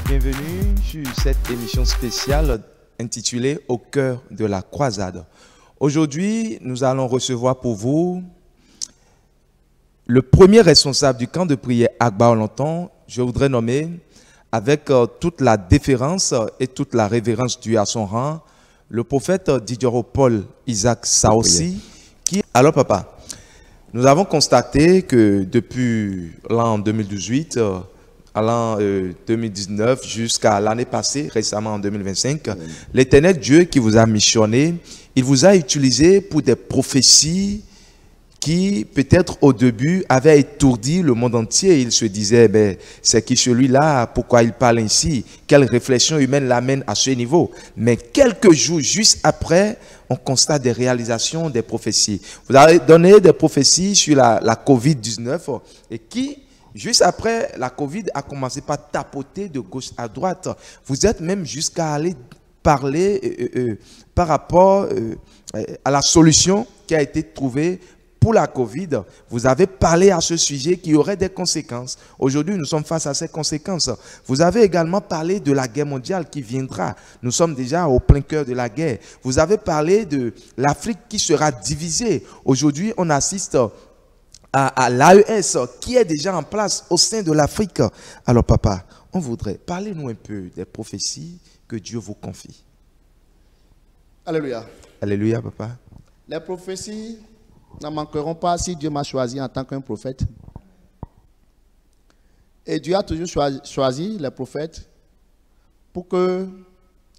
bienvenue sur cette émission spéciale intitulée « Au cœur de la croisade ». Aujourd'hui, nous allons recevoir pour vous le premier responsable du camp de prière Agba Olentan. Je voudrais nommer, avec toute la déférence et toute la révérence due à son rang, le prophète Didiero Paul Isaac Saossi, qui... Alors papa, nous avons constaté que depuis l'an 2018, à l'an 2019 jusqu'à l'année passée, récemment en 2025, l'Éternel Dieu qui vous a missionné, il vous a utilisé pour des prophéties qui, peut-être au début, avaient étourdi le monde entier. Il se disait, ben, c'est qui celui-là, pourquoi il parle ainsi? Quelle réflexion humaine l'amène à ce niveau? Mais quelques jours juste après, on constate des réalisations, des prophéties. Vous avez donné des prophéties sur la COVID-19 et qui... Juste après, la Covid a commencé par tapoter de gauche à droite. Vous êtes même jusqu'à aller parler par rapport à la solution qui a été trouvée pour la Covid. Vous avez parlé à ce sujet qui aurait des conséquences. Aujourd'hui, nous sommes face à ces conséquences. Vous avez également parlé de la guerre mondiale qui viendra. Nous sommes déjà au plein cœur de la guerre. Vous avez parlé de l'Afrique qui sera divisée. Aujourd'hui, on assiste à l'AES qui est déjà en place au sein de l'Afrique. Alors papa, on voudrait, parlez-nous un peu des prophéties que Dieu vous confie. Alléluia. Alléluia papa. Les prophéties ne manqueront pas si Dieu m'a choisi en tant qu'un prophète. Et Dieu a toujours choisi les prophètes pour que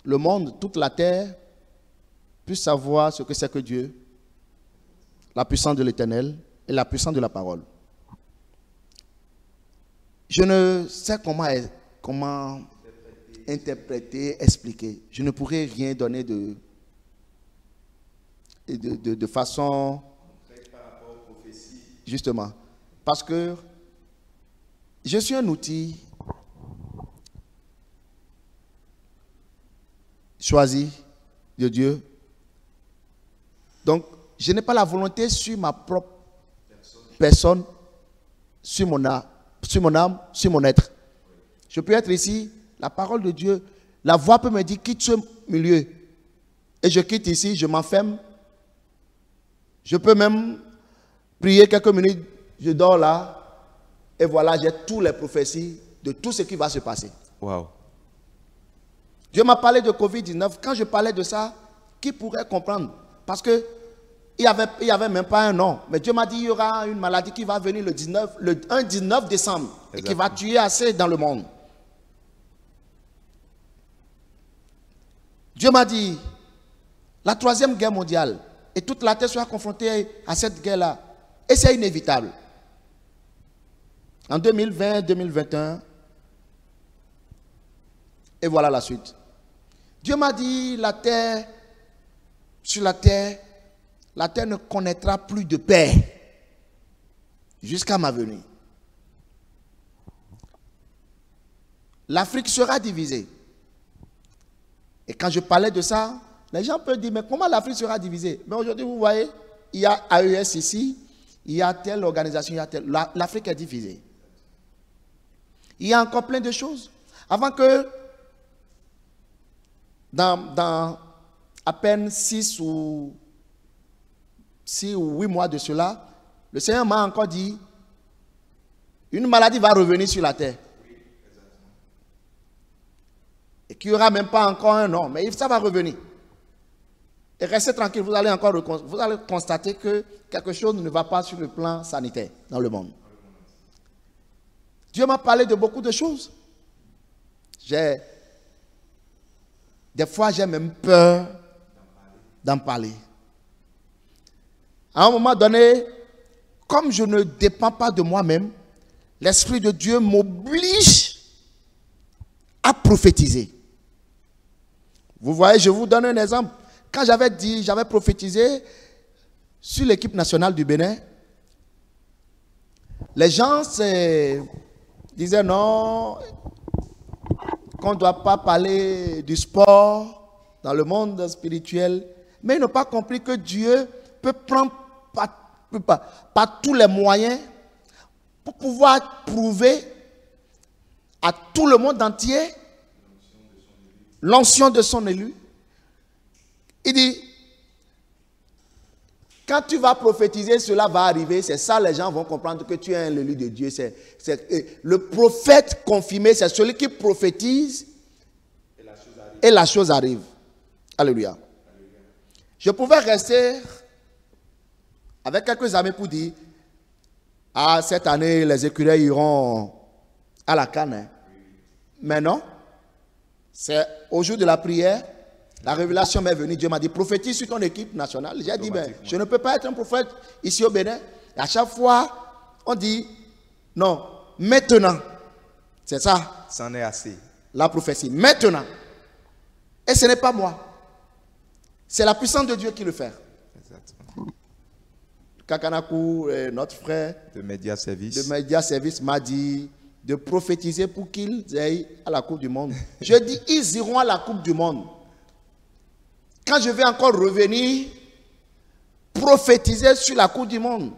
le monde, toute la terre, puisse savoir ce que c'est que Dieu, la puissance de l'Éternel, et la puissance de la parole. Je ne sais comment interpréter, expliquer. Je ne pourrais rien donner de façon... Justement. Parce que je suis un outil choisi de Dieu. Donc, je n'ai pas la volonté sur ma propre personne, sur mon âme, sur mon être. Je peux être ici, la parole de Dieu, la voix peut me dire quitte ce milieu. Et je quitte ici, je m'enferme. Je peux même prier quelques minutes, je dors là. Et voilà, j'ai toutes les prophéties de tout ce qui va se passer. Wow. Dieu m'a parlé de Covid-19. Quand je parlais de ça, qui pourrait comprendre? Parce que il n'y avait même pas un nom. Mais Dieu m'a dit qu'il y aura une maladie qui va venir le 19 décembre. Exactement. Et qui va tuer assez dans le monde. Dieu m'a dit, la troisième guerre mondiale, et toute la terre sera confrontée à cette guerre-là. Et c'est inévitable. En 2020, 2021, et voilà la suite. Dieu m'a dit, sur la terre ne connaîtra plus de paix jusqu'à ma venue. L'Afrique sera divisée. Et quand je parlais de ça, les gens peuvent dire, mais comment l'Afrique sera divisée? Mais aujourd'hui, vous voyez, il y a AES ici, il y a telle organisation, il y a telle... L'Afrique est divisée. Il y a encore plein de choses. Avant que, dans à peine 6 ou 8 mois de cela, le Seigneur m'a encore dit, une maladie va revenir sur la terre. Et qu'il n'y aura même pas encore un nom, mais ça va revenir. Et restez tranquille, vous allez constater que quelque chose ne va pas sur le plan sanitaire dans le monde. Dieu m'a parlé de beaucoup de choses. Des fois, j'ai même peur d'en parler. À un moment donné, comme je ne dépends pas de moi-même, l'Esprit de Dieu m'oblige à prophétiser. Vous voyez, je vous donne un exemple. Quand j'avais prophétisé sur l'équipe nationale du Bénin, les gens disaient non, qu'on ne doit pas parler du sport dans le monde spirituel, mais ils n'ont pas compris que Dieu peut prendre par tous les moyens pour pouvoir prouver à tout le monde entier l'onction de son élu. Il dit, quand tu vas prophétiser, cela va arriver. C'est ça, les gens vont comprendre que tu es un élu de Dieu. Le prophète confirmé, c'est celui qui prophétise et la chose arrive. Alléluia. Je pouvais rester avec quelques amis pour dire, ah, cette année, les écureuils iront à la canne. Hein. Mais non, c'est au jour de la prière, la révélation m'est venue. Dieu m'a dit, prophétise sur ton équipe nationale. J'ai dit, ben, je ne peux pas être un prophète ici au Bénin. Et à chaque fois, on dit, non, maintenant. C'est ça. C'en est assez. La prophétie, maintenant. Et ce n'est pas moi. C'est la puissance de Dieu qui le fait. Exactement. Kakanakou, notre frère de Media Service m'a dit de prophétiser pour qu'ils aillent à la Coupe du Monde. Je dis, ils iront à la Coupe du Monde. Quand je vais encore revenir, prophétiser sur la Coupe du Monde.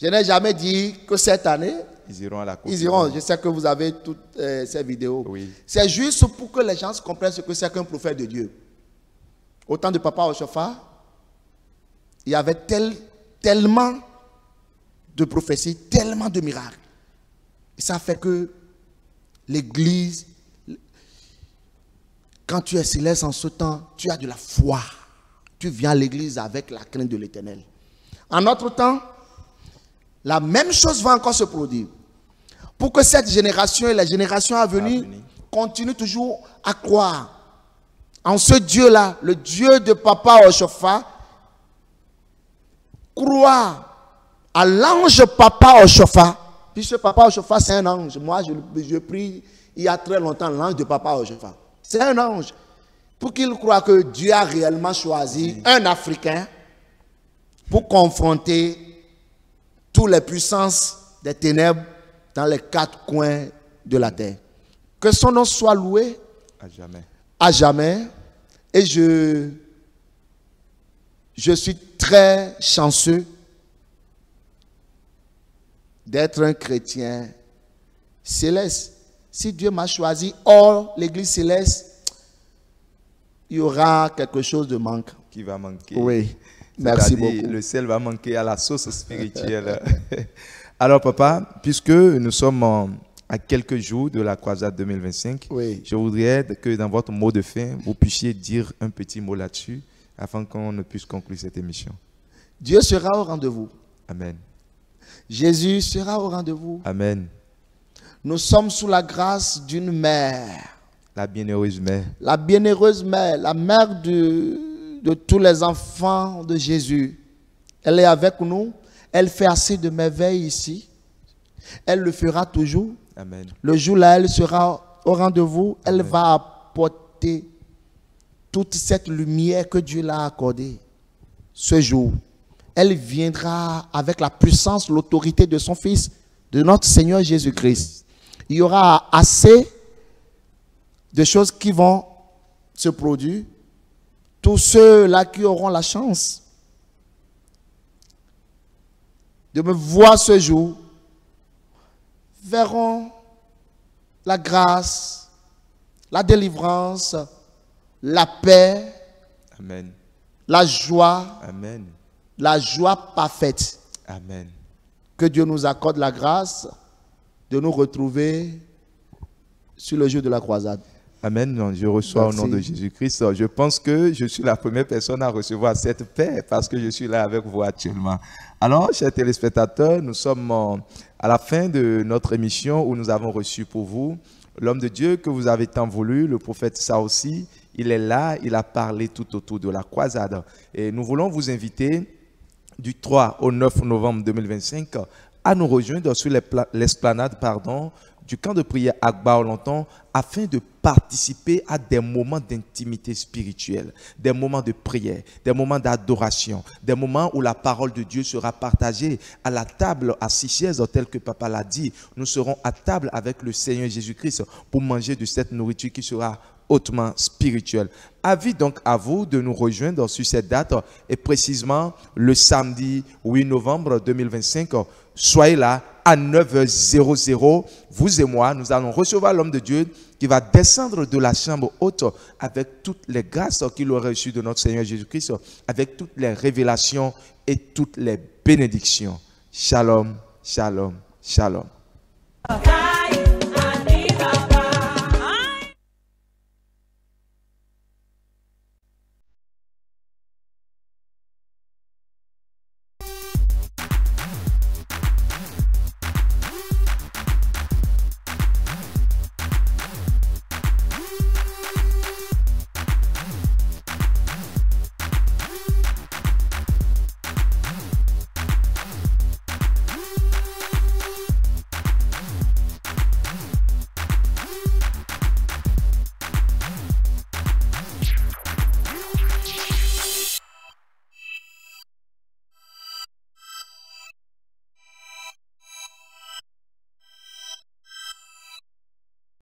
Je n'ai jamais dit que cette année, ils iront à la Coupe. Ils iront. Je sais que vous avez toutes ces vidéos. Oui. C'est juste pour que les gens comprennent ce que c'est qu'un prophète de Dieu. Au temps de Papa Oshofa, il y avait tellement de prophéties, tellement de miracles. Et ça fait que l'église, quand tu es céleste en ce temps, tu as de la foi. Tu viens à l'église avec la crainte de l'Éternel. En notre temps, la même chose va encore se produire. Pour que cette génération et la génération à venir continuent toujours à croire en ce Dieu-là, le Dieu de Papa Oshofa, croire à l'ange Papa Oshofa, puisque Papa Oshofa c'est un ange. Moi je prie il y a très longtemps l'ange de Papa Oshofa. C'est un ange. Pour qu'il croie que Dieu a réellement choisi un Africain pour confronter toutes les puissances des ténèbres dans les quatre coins de la terre. Que son nom soit loué à jamais. À jamais. Et je suis très chanceux d'être un chrétien céleste. Si Dieu m'a choisi hors l'église céleste, il y aura quelque chose de manque. Qui va manquer. Oui. Merci beaucoup. Le sel va manquer à la sauce spirituelle. Alors papa, puisque nous sommes à quelques jours de la croisade 2025, oui. Je voudrais que dans votre mot de fin, vous puissiez dire un petit mot là-dessus afin qu'on ne puisse conclure cette émission. Dieu sera au rendez-vous. Amen. Jésus sera au rendez-vous. Amen. Nous sommes sous la grâce d'une mère. La bienheureuse mère. La bienheureuse mère, la mère de tous les enfants de Jésus. Elle est avec nous. Elle fait assez de merveilles ici. Elle le fera toujours. Amen. Le jour là, elle sera au rendez-vous. Elle va apporter toute cette lumière que Dieu l'a accordée. Ce jour, elle viendra avec la puissance, l'autorité de son Fils, de notre Seigneur Jésus-Christ. Il y aura assez de choses qui vont se produire. Tous ceux-là qui auront la chance de me voir ce jour verront la grâce, la délivrance, la paix, amen. La joie, amen. La joie parfaite. Amen. Que Dieu nous accorde la grâce de nous retrouver sur le jour de la croisade. Amen. Je reçois Merci. Au nom de Jésus-Christ. Je pense que je suis la première personne à recevoir cette paix parce que je suis là avec vous actuellement. Alors, chers téléspectateurs, nous sommes à la fin de notre émission où nous avons reçu pour vous l'homme de Dieu que vous avez tant voulu, le prophète Saosi. Il est là, il a parlé tout autour de la croisade. Et nous voulons vous inviter du 3 au 9 novembre 2025 à nous rejoindre sur l'esplanade du camp de prière Agba Olenton afin de participer à des moments d'intimité spirituelle, des moments de prière, des moments d'adoration, des moments où la parole de Dieu sera partagée à la table à 6 chaises, tel que Papa l'a dit. Nous serons à table avec le Seigneur Jésus-Christ pour manger de cette nourriture qui sera hautement spirituelle. Avis donc à vous de nous rejoindre sur cette date et précisément le samedi 8 novembre 2025. Soyez là à 9h00. Vous et moi, nous allons recevoir l'homme de Dieu qui va descendre de la chambre haute avec toutes les grâces qu'il aurait reçues de notre Seigneur Jésus-Christ, avec toutes les révélations et toutes les bénédictions. Shalom, shalom, shalom.